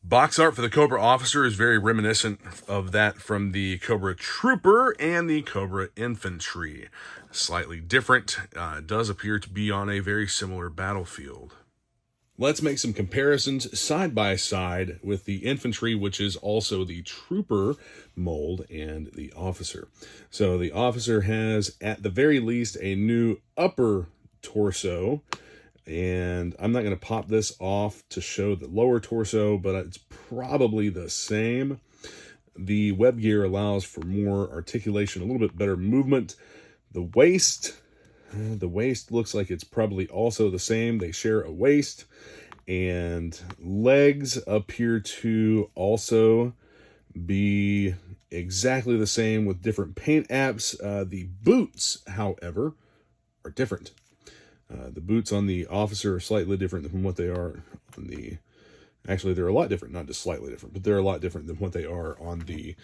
Box art for the Cobra Officer is very reminiscent of that from the Cobra Trooper and the Cobra Infantry. Slightly different, does appear to be on a very similar battlefield. Let's make some comparisons side by side with the Infantry, which is also the Trooper mold, and the Officer. So the Officer has, at the very least, a new upper torso. And I'm not going to pop this off to show the lower torso, but it's probably the same. The web gear allows for more articulation, a little bit better movement. The waist looks like it's probably also the same. They share a waist. And legs appear to also be exactly the same with different paint apps. The boots, however, are different. The boots on the Officer are slightly different than what they are on the... Actually, they're a lot different, not just slightly different, but they're a lot different than what they are on the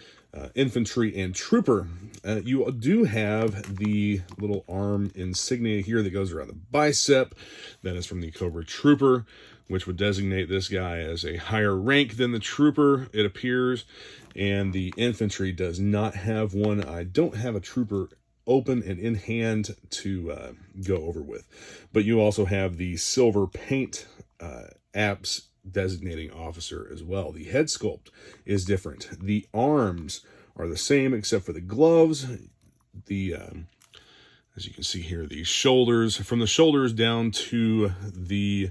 Infantry and Trooper. You do have the little arm insignia here that goes around the bicep. That is from the Cobra Trooper, which would designate this guy as a higher rank than the Trooper, it appears. And the Infantry does not have one. I don't have a Trooper open and in hand to go over with. But you also have the silver paint apps designating Officer as well. The head sculpt is different. The arms are the same except for the gloves. The as you can see here, the shoulders, from the shoulders down to the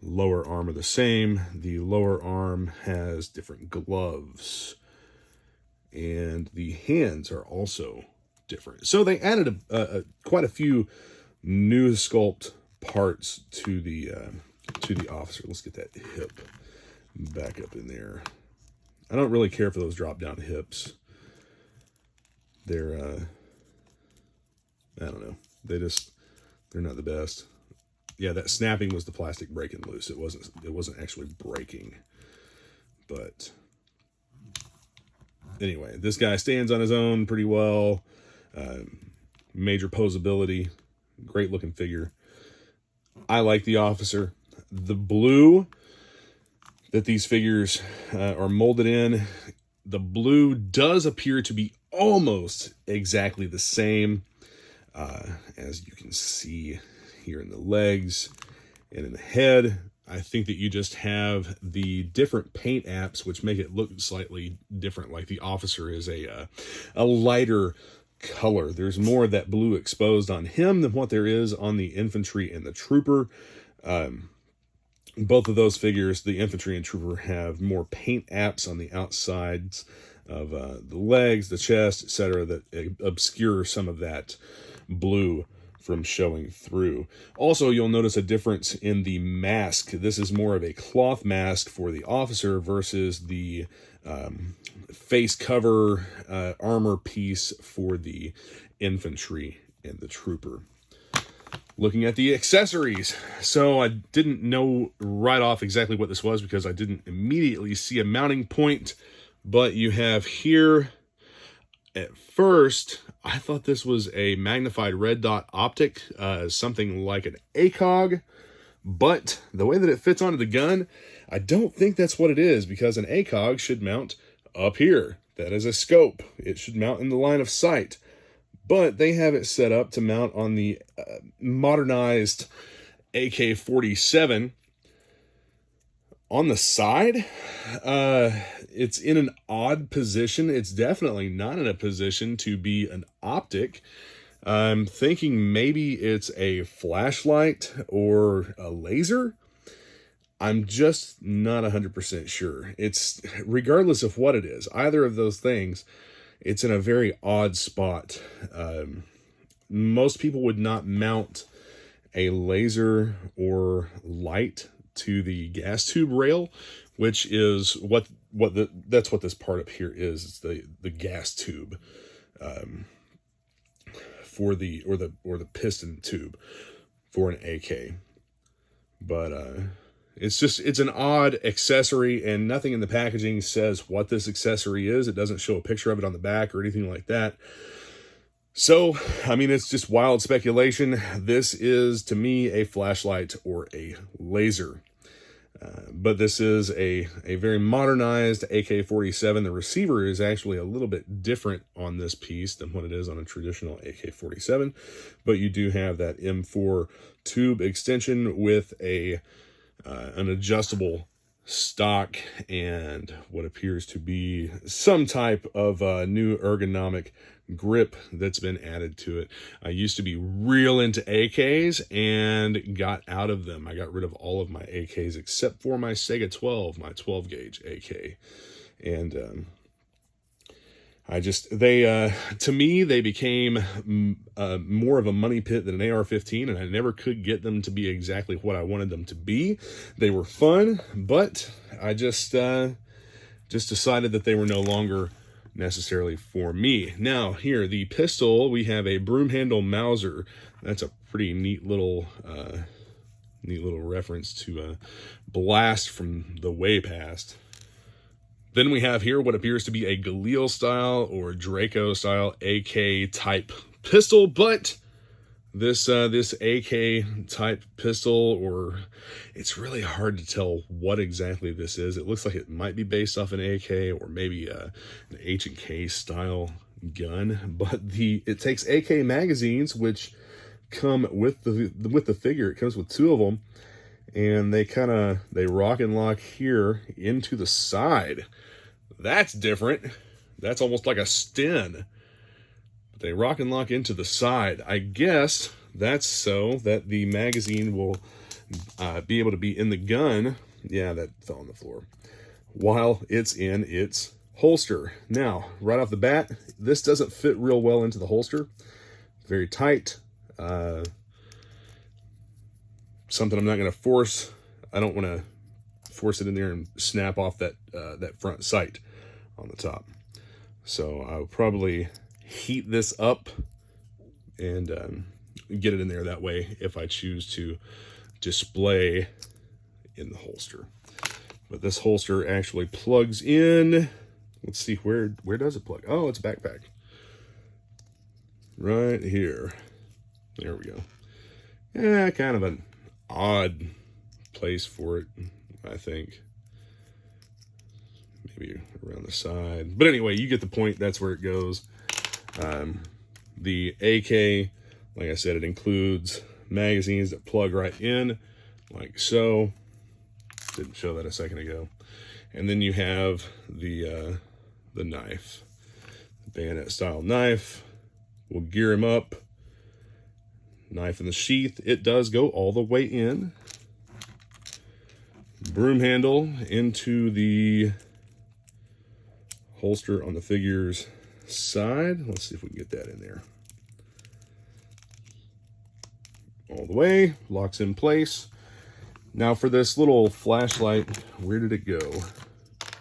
lower arm are the same. The lower arm has different gloves. And the hands are also different. So they added quite a few new sculpt parts to the Officer. Let's get that hip back up in there. I don't really care for those drop down hips. They're I don't know. They're not the best. Yeah, that snapping was the plastic breaking loose. It wasn't actually breaking. But anyway, this guy stands on his own pretty well. Major posability, great looking figure. I like the Officer. The blue that these figures are molded in, the blue does appear to be almost exactly the same, as you can see here in the legs and in the head. I think that you just have the different paint apps which make it look slightly different. Like the Officer is a lighter color. There's more of that blue exposed on him than what there is on the Infantry and the Trooper. Both of those figures, the Infantry and Trooper, have more paint apps on the outsides of the legs, the chest, etc., that obscure some of that blue from showing through. Also, you'll notice a difference in the mask. This is more of a cloth mask for the Officer versus the face cover armor piece for the Infantry and the Trooper. Looking at the accessories. So I didn't know right off exactly what this was because I didn't immediately see a mounting point. But you have here, at first, I thought this was a magnified red dot optic, something like an ACOG. But the way that it fits onto the gun, I don't think that's what it is, because an ACOG should mount up here. That is a scope. It should mount in the line of sight. But they have it set up to mount on the modernized AK-47. On the side, it's in an odd position. It's definitely not in a position to be an optic. I'm thinking maybe it's a flashlight or a laser. I'm just not 100% sure. It's, regardless of what it is, either of those things, it's in a very odd spot. Most people would not mount a laser or light to the gas tube rail, which is that's what this part up here is. It's the gas tube for the or the piston tube for an AK. But it's an odd accessory, and nothing in the packaging says what this accessory is. It doesn't show a picture of it on the back or anything like that. So, I mean, it's just wild speculation. This is, to me, a flashlight or a laser. But this is a very modernized AK-47. The receiver is actually a little bit different on this piece than what it is on a traditional AK-47. But you do have that M4 tube extension with an adjustable stock and what appears to be some type of new ergonomic grip that's been added to it. I used to be real into AKs and got out of them. I got rid of all of my AKs except for my Sega 12, my 12 gauge AK. And to me, they became more of a money pit than an AR-15, and I never could get them to be exactly what I wanted them to be. They were fun, but I just decided that they were no longer necessarily for me. Now, here, the pistol, we have a broom handle Mauser. That's a pretty neat little reference to a blast from the way past. Then we have here what appears to be a Galil style or Draco style AK type pistol, but this AK type pistol, or it's really hard to tell what exactly this is. It looks like it might be based off an AK or maybe an H&K style gun, but it takes AK magazines, which come with the figure. It comes with 2 of them, and they rock and lock here into the side. That's different. That's almost like a Sten. But they rock and lock into the side. I guess that's so that the magazine will be able to be in the gun. Yeah, that fell on the floor. While it's in its holster. Now, right off the bat, this doesn't fit real well into the holster. Very tight. Something I'm not going to force. I don't want to force it in there and snap off that front sight on the top. So I'll probably heat this up and get it in there that way if I choose to display in the holster. But this holster actually plugs in. Let's see, where does it plug? Oh, it's a backpack. Right here. There we go. Yeah, kind of an odd place for it, I think. Maybe around the side. But anyway, you get the point. That's where it goes. The AK, like I said, it includes magazines that plug right in, like so. Didn't show that a second ago. And then you have the knife. The bayonet style knife. We'll gear him up. Knife in the sheath. It does go all the way in. Broom handle into the holster on the figure's side. Let's see if we can get that in there. All the way, locks in place. Now for this little flashlight, where did it go?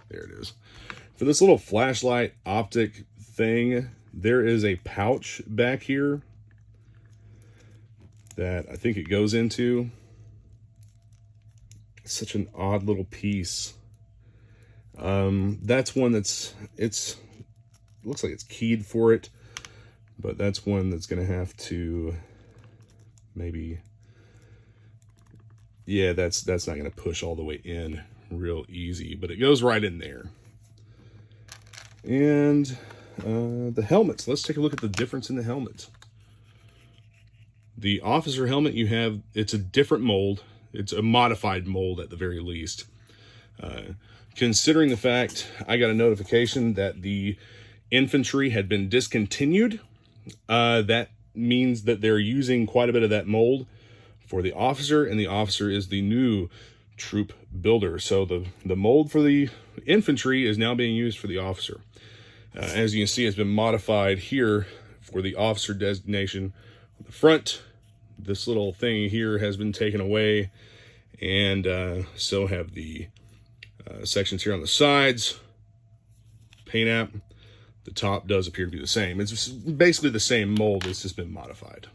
There it is. For this little flashlight optic thing, there is a pouch back here that I think it goes into. It's such an odd little piece. That's one looks like it's keyed for it, but that's one that's gonna have to maybe, yeah, that's not gonna push all the way in real easy, but it goes right in there. And the helmets, let's take a look at the difference in the helmets. The officer helmet you have, it's a different mold. It's a modified mold at the very least. Considering the fact I got a notification that the infantry had been discontinued, that means that they're using quite a bit of that mold for the officer, and the officer is the new troop builder. So the mold for the infantry is now being used for the officer. As you can see, it's been modified here for the officer designation on the front. This little thing here has been taken away, and so have the sections here on the sides. Paint app. The top does appear to be the same. It's basically the same mold. It's just been modified.